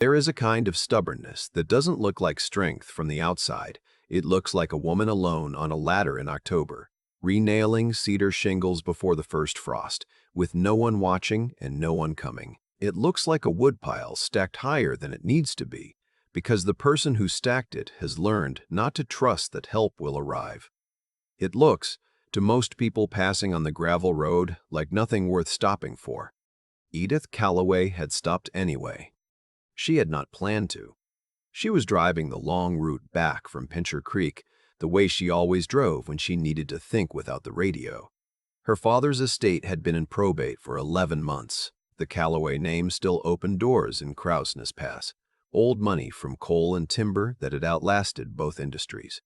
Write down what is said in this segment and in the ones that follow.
There is a kind of stubbornness that doesn't look like strength from the outside. It looks like a woman alone on a ladder in October, renailing cedar shingles before the first frost, with no one watching and no one coming. It looks like a woodpile stacked higher than it needs to be, because the person who stacked it has learned not to trust that help will arrive. It looks, to most people passing on the gravel road, like nothing worth stopping for. Edith Calloway had stopped anyway. She had not planned to. She was driving the long route back from Pincher Creek, the way she always drove when she needed to think without the radio. Her father's estate had been in probate for 11 months. The Calloway name still opened doors in Crowsnest Pass, old money from coal and timber that had outlasted both industries.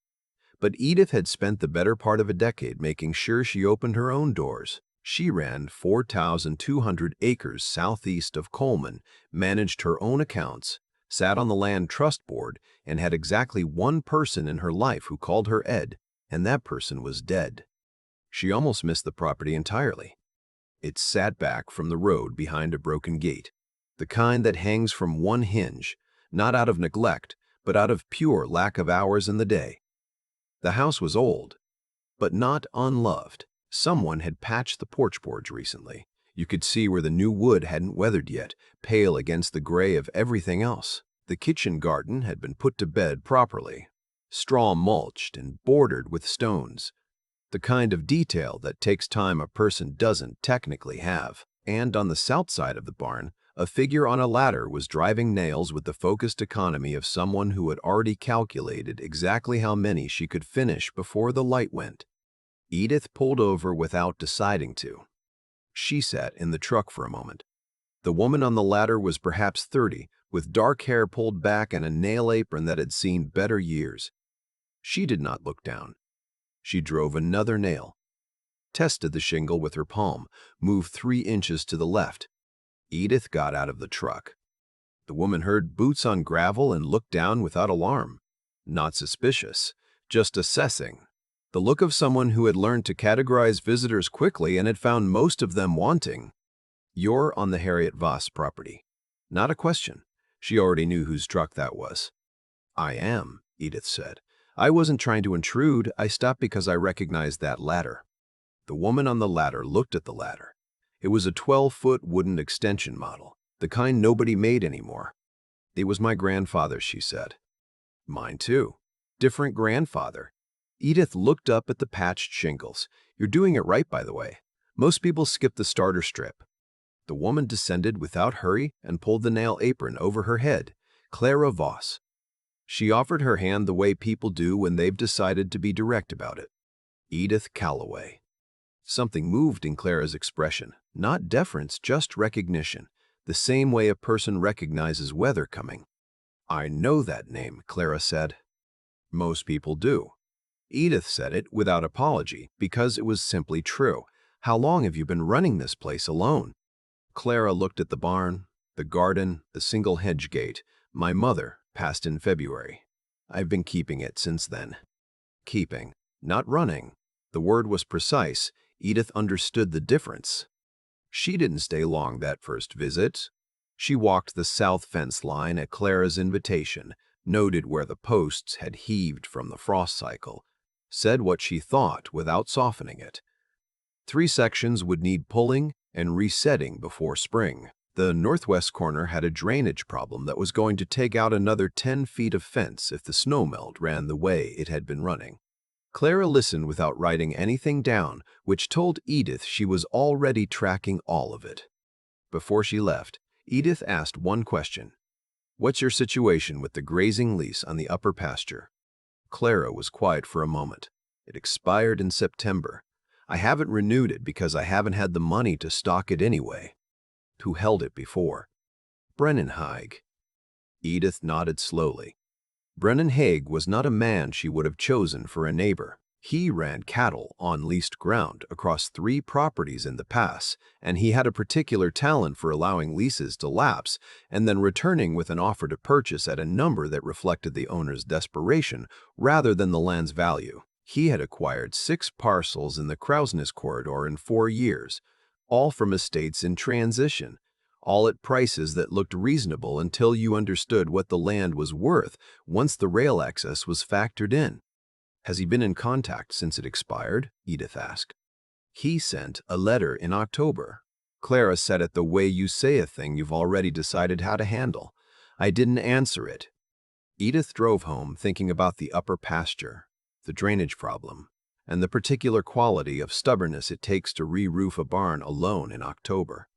But Edith had spent the better part of a decade making sure she opened her own doors. She ran 4,200 acres southeast of Coleman, managed her own accounts, sat on the land trust board, and had exactly one person in her life who called her Ed, and that person was dead. She almost missed the property entirely. It sat back from the road behind a broken gate, the kind that hangs from one hinge, not out of neglect, but out of pure lack of hours in the day. The house was old, but not unloved. Someone had patched the porch boards recently. You could see where the new wood hadn't weathered yet, pale against the gray of everything else. The kitchen garden had been put to bed properly, straw mulched and bordered with stones, the kind of detail that takes time a person doesn't technically have. And on the south side of the barn, a figure on a ladder was driving nails with the focused economy of someone who had already calculated exactly how many she could finish before the light went. Edith pulled over without deciding to. She sat in the truck for a moment. The woman on the ladder was perhaps 30, with dark hair pulled back and a nail apron that had seen better years. She did not look down. She drove another nail, tested the shingle with her palm, moved 3 inches to the left. Edith got out of the truck. The woman heard boots on gravel and looked down without alarm. Not suspicious, just assessing. The look of someone who had learned to categorize visitors quickly and had found most of them wanting. "You're on the Harriet Voss property." Not a question. She already knew whose truck that was. "I am," Edith said. "I wasn't trying to intrude. I stopped because I recognized that ladder." The woman on the ladder looked at the ladder. It was a 12-foot wooden extension model, the kind nobody made anymore. "It was my grandfather's," she said. "Mine too. Different grandfather." Edith looked up at the patched shingles. "You're doing it right, by the way. Most people skip the starter strip." The woman descended without hurry and pulled the nail apron over her head. "Clara Voss." She offered her hand the way people do when they've decided to be direct about it. "Edith Calloway." Something moved in Clara's expression. Not deference, just recognition. The same way a person recognizes weather coming. "I know that name," Clara said. "Most people do." Edith said it without apology, because it was simply true. "How long have you been running this place alone?" Clara looked at the barn, the garden, the single hedge gate. "My mother passed in February. I've been keeping it since then." Keeping, not running. The word was precise. Edith understood the difference. She didn't stay long that first visit. She walked the south fence line at Clara's invitation, noted where the posts had heaved from the frost cycle, said what she thought without softening it. 3 sections would need pulling and resetting before spring. The northwest corner had a drainage problem that was going to take out another 10 feet of fence if the snowmelt ran the way it had been running. Clara listened without writing anything down, which told Edith she was already tracking all of it. Before she left, Edith asked one question. "What's your situation with the grazing lease on the upper pasture?" Clara was quiet for a moment. "It expired in September. I haven't renewed it because I haven't had the money to stock it anyway." "Who held it before?" "Brennan Haig." Edith nodded slowly. Brennan Haig was not a man she would have chosen for a neighbor. He ran cattle on leased ground across 3 properties in the pass, and he had a particular talent for allowing leases to lapse and then returning with an offer to purchase at a number that reflected the owner's desperation rather than the land's value. He had acquired 6 parcels in the Crowsnest corridor in 4 years, all from estates in transition, all at prices that looked reasonable until you understood what the land was worth once the rail access was factored in. Has he been in contact since it expired? Edith asked. He sent a letter in October. Clara said it the way you say a thing you've already decided how to handle. I didn't answer it. Edith drove home thinking about the upper pasture, the drainage problem, and the particular quality of stubbornness it takes to re-roof a barn alone in October.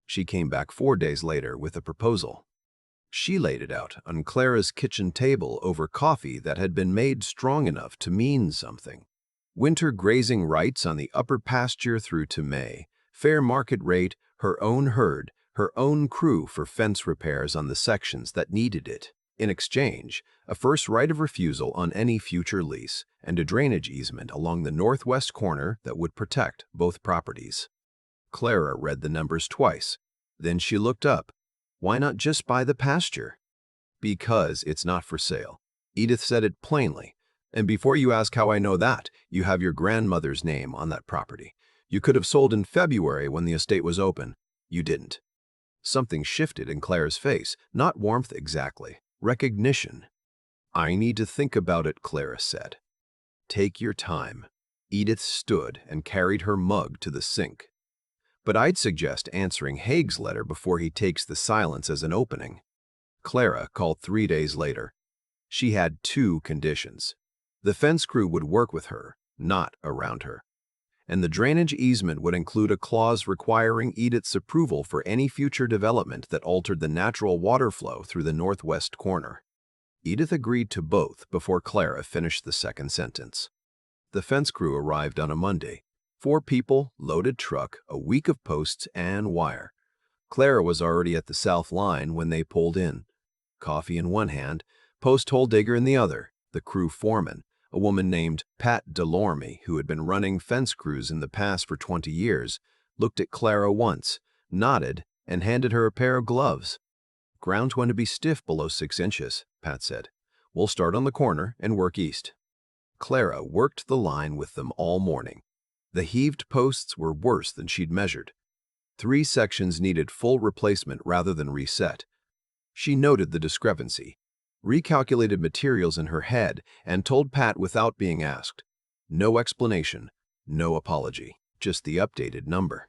She came back 4 days later with a proposal. She laid it out on Clara's kitchen table over coffee that had been made strong enough to mean something. Winter grazing rights on the upper pasture through to May, fair market rate, her own herd, her own crew for fence repairs on the sections that needed it. In exchange, a first right of refusal on any future lease, and a drainage easement along the northwest corner that would protect both properties. Clara read the numbers twice. Then she looked up. Why not just buy the pasture? Because it's not for sale. Edith said it plainly. And before you ask how I know that, you have your grandmother's name on that property. You could have sold in February when the estate was open. You didn't. Something shifted in Clara's face, not warmth exactly, recognition. I need to think about it, Clara said. Take your time. Edith stood and carried her mug to the sink. But I'd suggest answering Haig's letter before he takes the silence as an opening. Clara called 3 days later. She had 2 conditions. The fence crew would work with her, not around her. And the drainage easement would include a clause requiring Edith's approval for any future development that altered the natural water flow through the northwest corner. Edith agreed to both before Clara finished the second sentence. The fence crew arrived on a Monday. 4 people, loaded truck, a week of posts and wire. Clara was already at the south line when they pulled in. Coffee in one hand, post hole digger in the other. The crew foreman, a woman named Pat Delorme, who had been running fence crews in the pass for 20 years, looked at Clara once, nodded, and handed her a pair of gloves. Ground's going to be stiff below 6 inches, Pat said. We'll start on the corner and work east. Clara worked the line with them all morning. The heaved posts were worse than she'd measured. 3 sections needed full replacement rather than reset. She noted the discrepancy, recalculated materials in her head, and told Pat without being asked. No explanation, no apology, just the updated number.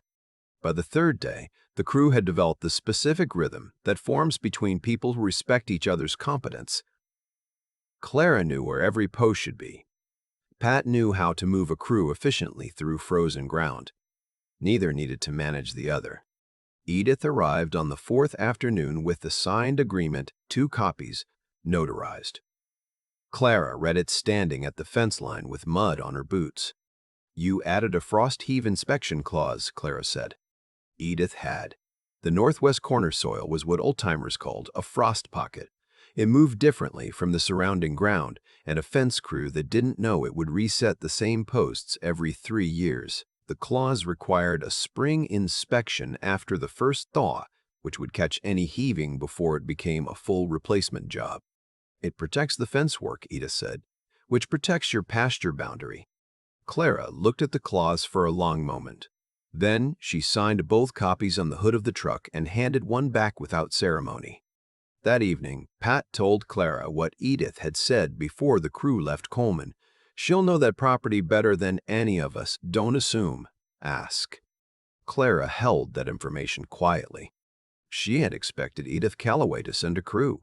By the 3rd day, the crew had developed the specific rhythm that forms between people who respect each other's competence. Clara knew where every post should be. Pat knew how to move a crew efficiently through frozen ground. Neither needed to manage the other. Edith arrived on the 4th afternoon with the signed agreement, 2 copies, notarized. Clara read it standing at the fence line with mud on her boots. You added a frost heave inspection clause, Clara said. Edith had. The northwest corner soil was what old-timers called a frost pocket. It moved differently from the surrounding ground, and a fence crew that didn't know it would reset the same posts every 3 years. The clause required a spring inspection after the first thaw, which would catch any heaving before it became a full replacement job. It protects the fence work, Edith said, which protects your pasture boundary. Clara looked at the clause for a long moment. Then she signed both copies on the hood of the truck and handed one back without ceremony. That evening, Pat told Clara what Edith had said before the crew left Coleman. She'll know that property better than any of us. Don't assume. Ask. Clara held that information quietly. She had expected Edith Calloway to send a crew.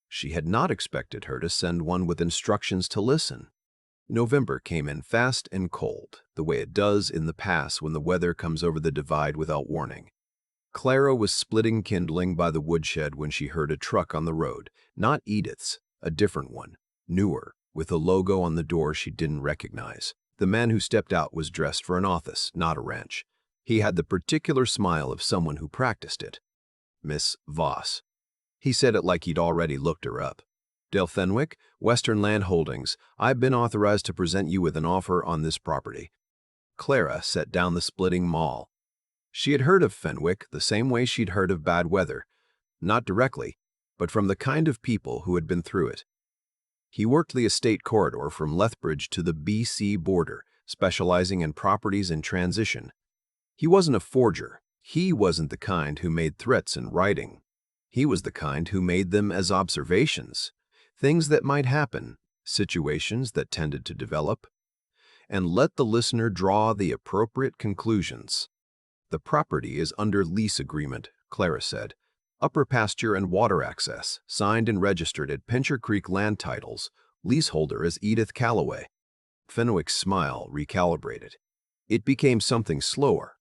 She had not expected her to send one with instructions to listen. November came in fast and cold, the way it does in the pass when the weather comes over the divide without warning. Clara was splitting kindling by the woodshed when she heard a truck on the road, not Edith's, a different one, newer, with a logo on the door she didn't recognize. The man who stepped out was dressed for an office, not a ranch. He had the particular smile of someone who practiced it. Miss Voss. He said it like he'd already looked her up. Dale Fenwick, Western Land Holdings, I've been authorized to present you with an offer on this property. Clara set down the splitting maul. She had heard of Fenwick the same way she'd heard of bad weather. Not directly, but from the kind of people who had been through it. He worked the estate corridor from Lethbridge to the BC border, specializing in properties in transition. He wasn't a forger, He wasn't the kind who made threats in writing. He was the kind who made them as observations, things that might happen, situations that tended to develop, and let the listener draw the appropriate conclusions. The property is under lease agreement, Clara said. Upper pasture and water access, signed and registered at Pincher Creek Land Titles. Leaseholder is Edith Calloway. Fenwick's smile recalibrated. It became something slower.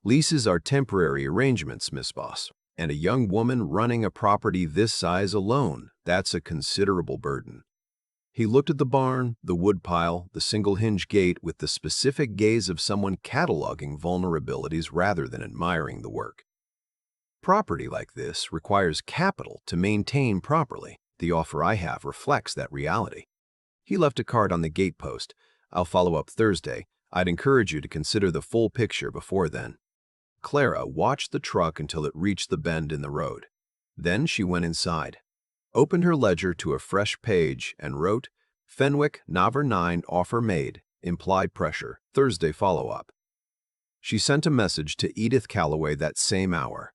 Leases are temporary arrangements, Miss Boss, and a young woman running a property this size alone, that's a considerable burden. He looked at the barn, the woodpile, the single-hinge gate with the specific gaze of someone cataloging vulnerabilities rather than admiring the work. Property like this requires capital to maintain properly. The offer I have reflects that reality. He left a card on the gate post. I'll follow up Thursday. I'd encourage you to consider the full picture before then. Clara watched the truck until it reached the bend in the road. Then she went inside, opened her ledger to a fresh page, and wrote, Fenwick, November 9, offer made, implied pressure, Thursday follow-up. She sent a message to Edith Calloway that same hour.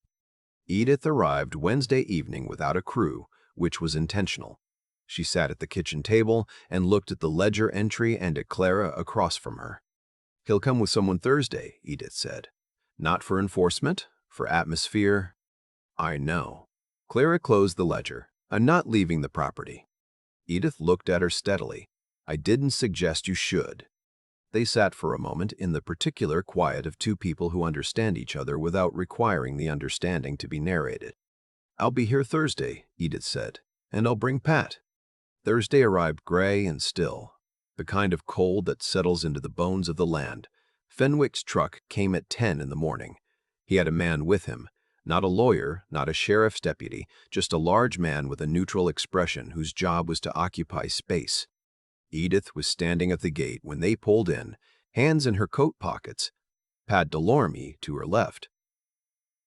Edith arrived Wednesday evening without a crew, which was intentional. She sat at the kitchen table and looked at the ledger entry and at Clara across from her. He'll come with someone Thursday, Edith said. Not for enforcement, for atmosphere. I know. Clara closed the ledger. I'm not leaving the property. Edith looked at her steadily. I didn't suggest you should. They sat for a moment in the particular quiet of two people who understand each other without requiring the understanding to be narrated. I'll be here Thursday, Edith said, and I'll bring Pat. Thursday arrived gray and still, the kind of cold that settles into the bones of the land. Fenwick's truck came at 10 in the morning. He had a man with him, not a lawyer, not a sheriff's deputy, just a large man with a neutral expression whose job was to occupy space. Edith was standing at the gate when they pulled in, hands in her coat pockets, Pat Delorme to her left.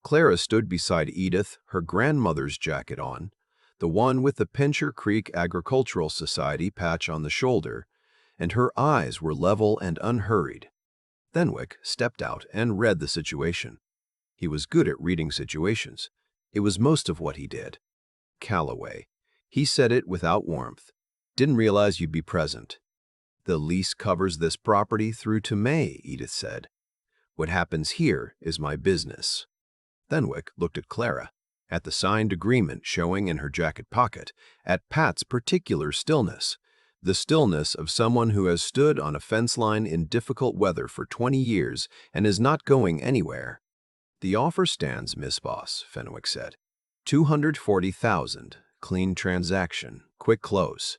Clara stood beside Edith, her grandmother's jacket on, the one with the Pincher Creek Agricultural Society patch on the shoulder, and her eyes were level and unhurried. Fenwick stepped out and read the situation. He was good at reading situations. It was most of what he did. Calloway. He said it without warmth. Didn't realize you'd be present. The lease covers this property through to May, Edith said. What happens here is my business. Fenwick looked at Clara, at the signed agreement showing in her jacket pocket, at Pat's particular stillness, the stillness of someone who has stood on a fence line in difficult weather for 20 years and is not going anywhere. The offer stands, Miss Boss, Fenwick said. $240,000, clean transaction, quick close.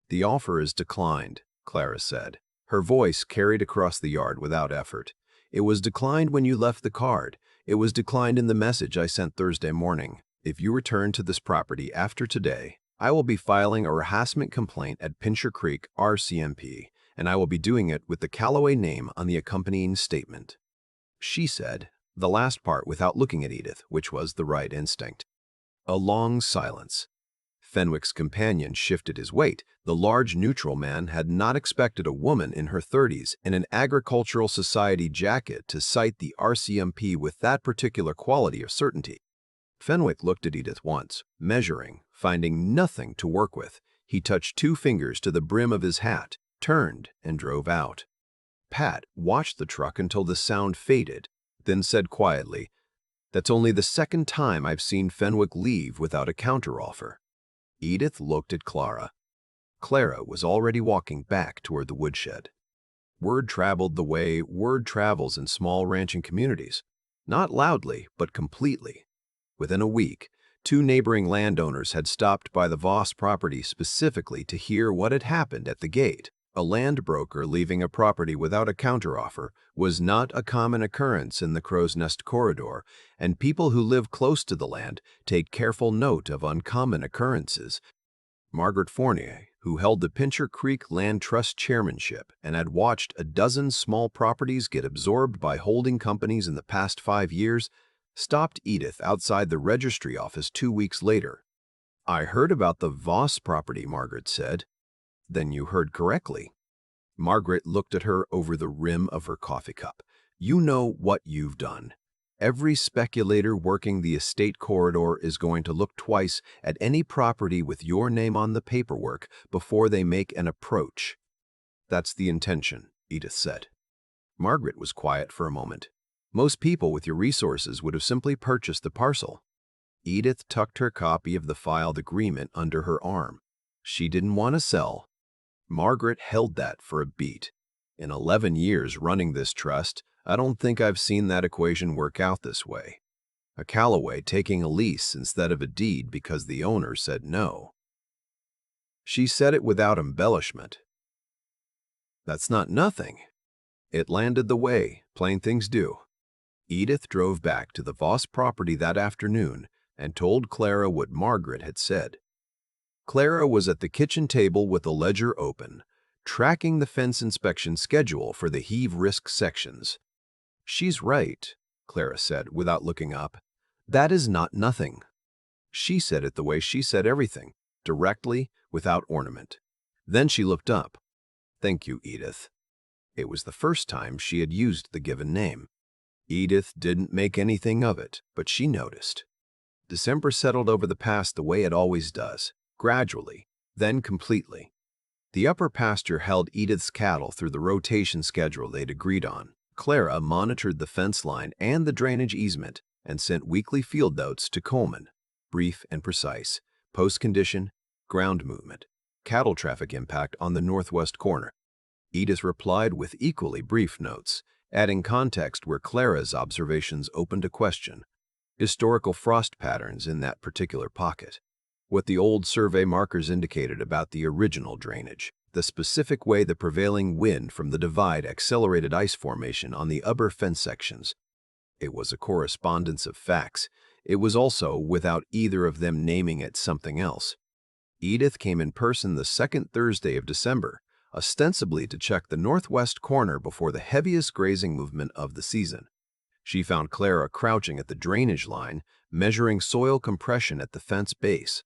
The offer is declined, Clara said. Her voice carried across the yard without effort. It was declined when you left the card. It was declined in the message I sent Thursday morning. If you return to this property after today, I will be filing a harassment complaint at Pincher Creek RCMP, and I will be doing it with the Calloway name on the accompanying statement. She said the last part without looking at Edith, which was the right instinct. A long silence. Fenwick's companion shifted his weight. The large neutral man had not expected a woman in her 30s in an agricultural society jacket to cite the RCMP with that particular quality of certainty. Fenwick looked at Edith once, measuring, finding nothing to work with. He touched 2 fingers to the brim of his hat, turned, and drove out. Pat watched the truck until the sound faded, then said quietly, That's only the second time I've seen Fenwick leave without a counteroffer. Edith looked at Clara. Clara was already walking back toward the woodshed. Word traveled the way word travels in small ranching communities. Not loudly, but completely. Within a week, 2 neighboring landowners had stopped by the Voss property specifically to hear what had happened at the gate. A land broker leaving a property without a counteroffer was not a common occurrence in the Crowsnest corridor, and people who live close to the land take careful note of uncommon occurrences. Margaret Fournier, who held the Pincher Creek Land Trust chairmanship and had watched a dozen small properties get absorbed by holding companies in the past 5 years, stopped Edith outside the registry office 2 weeks later. I heard about the Voss property, Margaret said. Then you heard correctly. Margaret looked at her over the rim of her coffee cup. You know what you've done. Every speculator working the estate corridor is going to look twice at any property with your name on the paperwork before they make an approach. That's the intention, Edith said. Margaret was quiet for a moment. Most people with your resources would have simply purchased the parcel. Edith tucked her copy of the filed agreement under her arm. She didn't want to sell. Margaret held that for a beat. In 11 years running this trust, I don't think I've seen that equation work out this way. A Callaway taking a lease instead of a deed because the owner said no. She said it without embellishment. That's not nothing. It landed the way plain things do. Edith drove back to the Voss property that afternoon and told Clara what Margaret had said. Clara was at the kitchen table with the ledger open, tracking the fence inspection schedule for the heave risk sections. She's right, Clara said without looking up. That is not nothing. She said it the way she said everything, directly, without ornament. Then she looked up. Thank you, Edith. It was the first time she had used the given name. Edith didn't make anything of it, but she noticed. December settled over the past the way it always does, gradually, then completely. The upper pasture held Edith's cattle through the rotation schedule they'd agreed on. Clara monitored the fence line and the drainage easement and sent weekly field notes to Coleman, brief and precise, post condition, ground movement, cattle traffic impact on the northwest corner. Edith replied with equally brief notes, adding context where Clara's observations opened a question. Historical frost patterns in that particular pocket. What the old survey markers indicated about the original drainage. The specific way the prevailing wind from the divide accelerated ice formation on the upper fence sections. It was a correspondence of facts. It was also without either of them naming it something else. Edith came in person the second Thursday of December, ostensibly to check the northwest corner before the heaviest grazing movement of the season. She found Clara crouching at the drainage line, measuring soil compression at the fence base.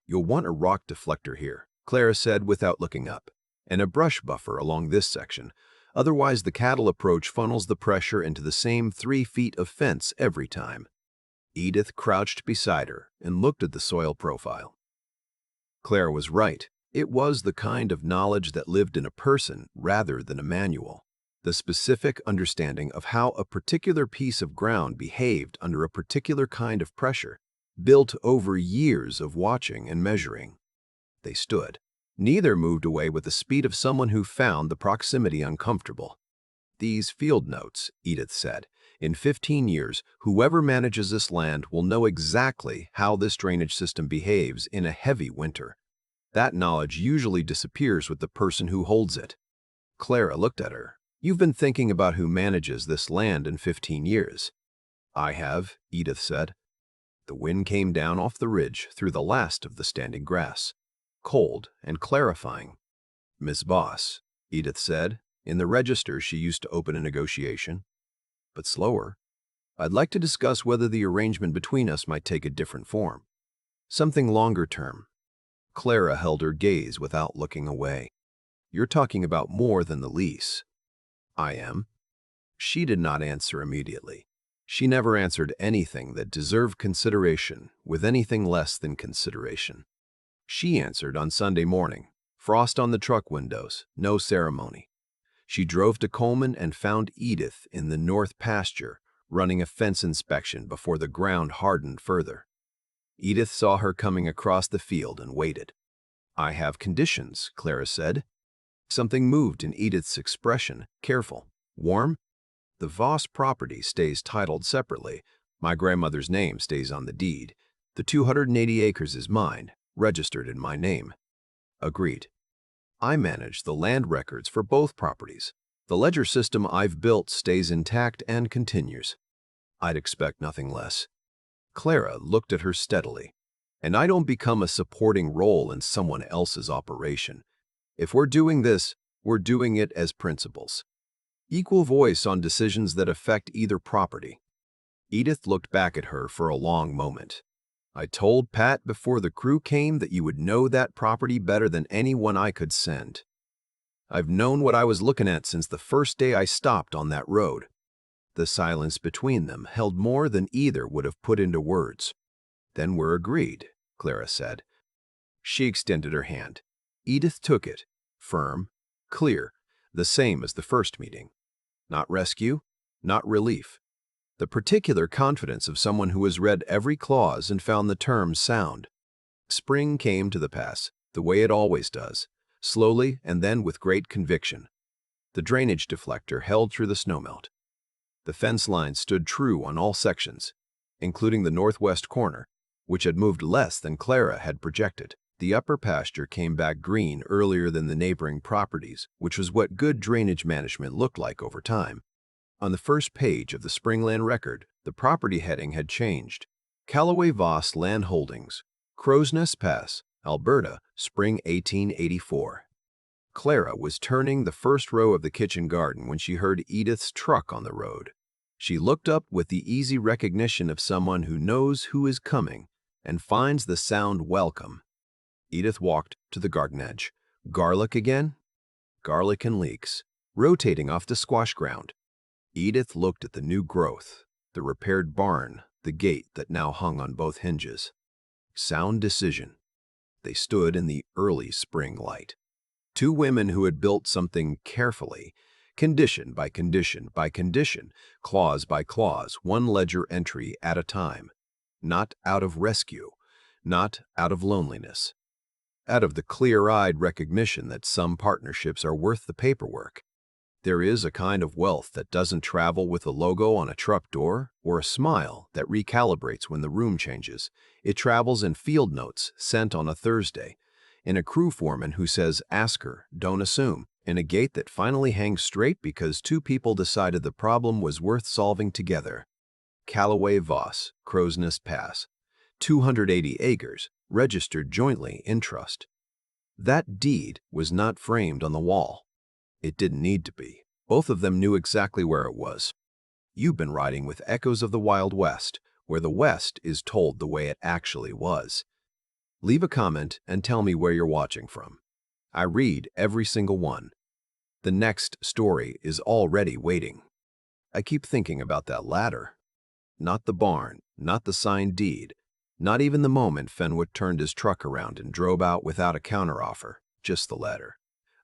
You'll want a rock deflector here, Clara said without looking up, and a brush buffer along this section. Otherwise, the cattle approach funnels the pressure into the same 3 feet of fence every time. Edith crouched beside her and looked at the soil profile. Clara was right. It was the kind of knowledge that lived in a person rather than a manual. The specific understanding of how a particular piece of ground behaved under a particular kind of pressure, built over years of watching and measuring. They stood. Neither moved away with the speed of someone who found the proximity uncomfortable. These field notes, Edith said, in 15 years, whoever manages this land will know exactly how this drainage system behaves in a heavy winter. That knowledge usually disappears with the person who holds it. Clara looked at her. You've been thinking about who manages this land in 15 years. I have, Edith said. The wind came down off the ridge through the last of the standing grass, cold and clarifying. Miss Voss, Edith said. In the register she used to open a negotiation. But slower. I'd like to discuss whether the arrangement between us might take a different form. Something longer term. Clara held her gaze without looking away. You're talking about more than the lease. I am. She did not answer immediately. She never answered anything that deserved consideration with anything less than consideration. She answered on Sunday morning. Frost on the truck windows, no ceremony. She drove to Coleman and found Edith in the north pasture, running a fence inspection before the ground hardened further. Edith saw her coming across the field and waited. I have conditions, Clara said. Something moved in Edith's expression, careful, warm. The Voss property stays titled separately. My grandmother's name stays on the deed. The 280 acres is mine, registered in my name. Agreed. I manage the land records for both properties. The ledger system I've built stays intact and continues. I'd expect nothing less. Clara looked at her steadily. And I don't become a supporting role in someone else's operation. If we're doing this, we're doing it as principals. Equal voice on decisions that affect either property. Edith looked back at her for a long moment. I told Pat before the crew came that you would know that property better than anyone I could send. I've known what I was looking at since the first day I stopped on that road. The silence between them held more than either would have put into words. "Then we're agreed," Clara said. She extended her hand. Edith took it, firm, clear, the same as the first meeting. Not rescue, not relief. The particular confidence of someone who has read every clause and found the terms sound. Spring came to the pass, the way it always does, slowly and then with great conviction. The drainage deflector held through the snowmelt. The fence line stood true on all sections, including the northwest corner, which had moved less than Clara had projected. The upper pasture came back green earlier than the neighboring properties, which was what good drainage management looked like over time. On the first page of the Springland record, the property heading had changed. Callaway Voss Land Holdings, Crowsnest Pass, Alberta, spring 1884. Clara was turning the first row of the kitchen garden when she heard Edith's truck on the road. She looked up with the easy recognition of someone who knows who is coming and finds the sound welcome. Edith walked to the garden edge. Garlic again? Garlic and leeks, rotating off the squash ground. Edith looked at the new growth, the repaired barn, the gate that now hung on both hinges. Sound decision. They stood in the early spring light. Two women who had built something carefully, condition by condition by condition, clause by clause, one ledger entry at a time. Not out of rescue, not out of loneliness. Out of the clear-eyed recognition that some partnerships are worth the paperwork. There is a kind of wealth that doesn't travel with a logo on a truck door or a smile that recalibrates when the room changes. It travels in field notes sent on a Thursday, in a crew foreman who says, "Ask her, don't assume," in a gate that finally hangs straight because two people decided the problem was worth solving together. Callaway Voss, Crowsnest Pass, 280 acres, registered jointly in trust. That deed was not framed on the wall. It didn't need to be. Both of them knew exactly where it was. You've been riding with echoes of the Wild West, where the West is told the way it actually was. Leave a comment and tell me where you're watching from. I read every single one. The next story is already waiting. I keep thinking about that ladder. Not the barn, not the signed deed, not even the moment Fenwick turned his truck around and drove out without a counteroffer, just the ladder.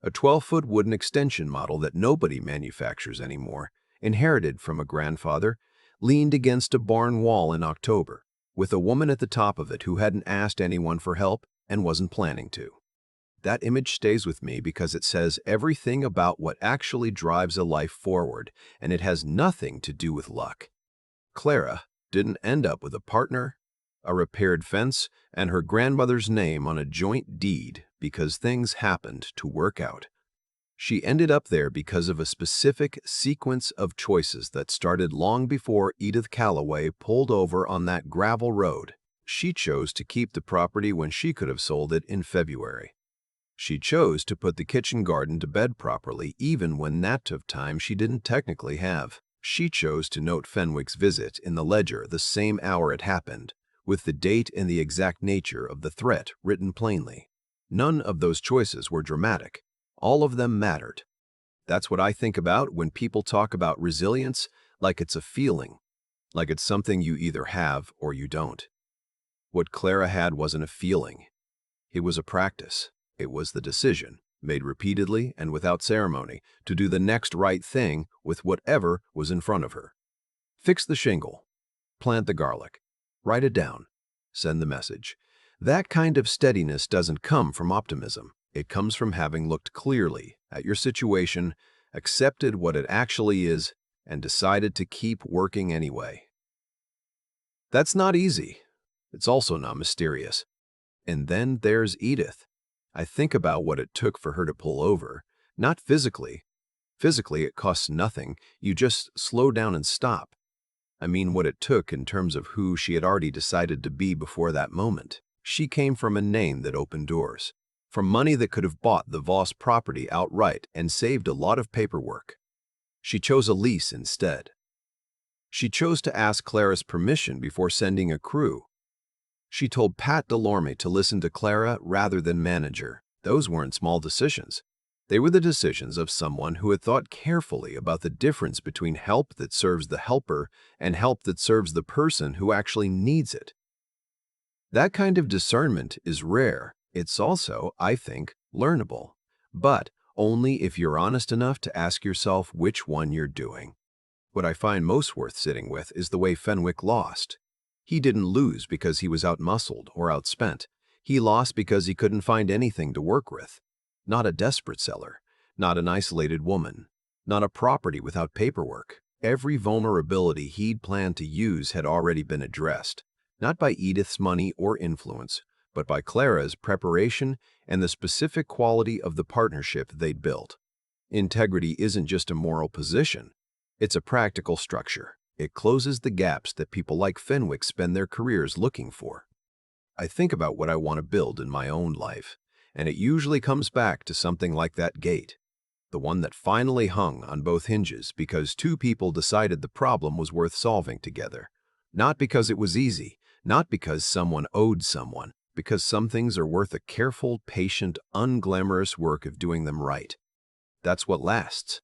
A 12-foot wooden extension model that nobody manufactures anymore, inherited from a grandfather, leaned against a barn wall in October, with a woman at the top of it who hadn't asked anyone for help and wasn't planning to. That image stays with me because it says everything about what actually drives a life forward, and it has nothing to do with luck. Clara didn't end up with a partner, a repaired fence, and her grandmother's name on a joint deed because things happened to work out. She ended up there because of a specific sequence of choices that started long before Edith Callaway pulled over on that gravel road. She chose to keep the property when she could have sold it in February. She chose to put the kitchen garden to bed properly even when that of time she didn't technically have. She chose to note Fenwick's visit in the ledger the same hour it happened, with the date and the exact nature of the threat written plainly. None of those choices were dramatic. All of them mattered. That's what I think about when people talk about resilience, like it's a feeling, like it's something you either have or you don't. What Clara had wasn't a feeling. It was a practice. It was the decision, made repeatedly and without ceremony, to do the next right thing with whatever was in front of her. Fix the shingle. Plant the garlic. Write it down. Send the message. That kind of steadiness doesn't come from optimism. It comes from having looked clearly at your situation, accepted what it actually is, and decided to keep working anyway. That's not easy. It's also not mysterious. And then there's Edith. I think about what it took for her to pull over. Not physically. Physically, it costs nothing. You just slow down and stop. I mean what it took in terms of who she had already decided to be before that moment. She came from a name that opened doors, from money that could have bought the Voss property outright and saved a lot of paperwork. She chose a lease instead. She chose to ask Clara's permission before sending a crew. She told Pat Delorme to listen to Clara rather than manage her. Those weren't small decisions. They were the decisions of someone who had thought carefully about the difference between help that serves the helper and help that serves the person who actually needs it. That kind of discernment is rare. It's also, I think, learnable. But only if you're honest enough to ask yourself which one you're doing. What I find most worth sitting with is the way Fenwick lost. He didn't lose because he was outmuscled or outspent. He lost because he couldn't find anything to work with. Not a desperate seller, not an isolated woman, not a property without paperwork. Every vulnerability he'd planned to use had already been addressed, not by Edith's money or influence, but by Clara's preparation and the specific quality of the partnership they'd built. Integrity isn't just a moral position. It's a practical structure. It closes the gaps that people like Fenwick spend their careers looking for. I think about what I want to build in my own life, and it usually comes back to something like that gate. The one that finally hung on both hinges because two people decided the problem was worth solving together. Not because it was easy, not because someone owed someone, because some things are worth a careful, patient, unglamorous work of doing them right. That's what lasts.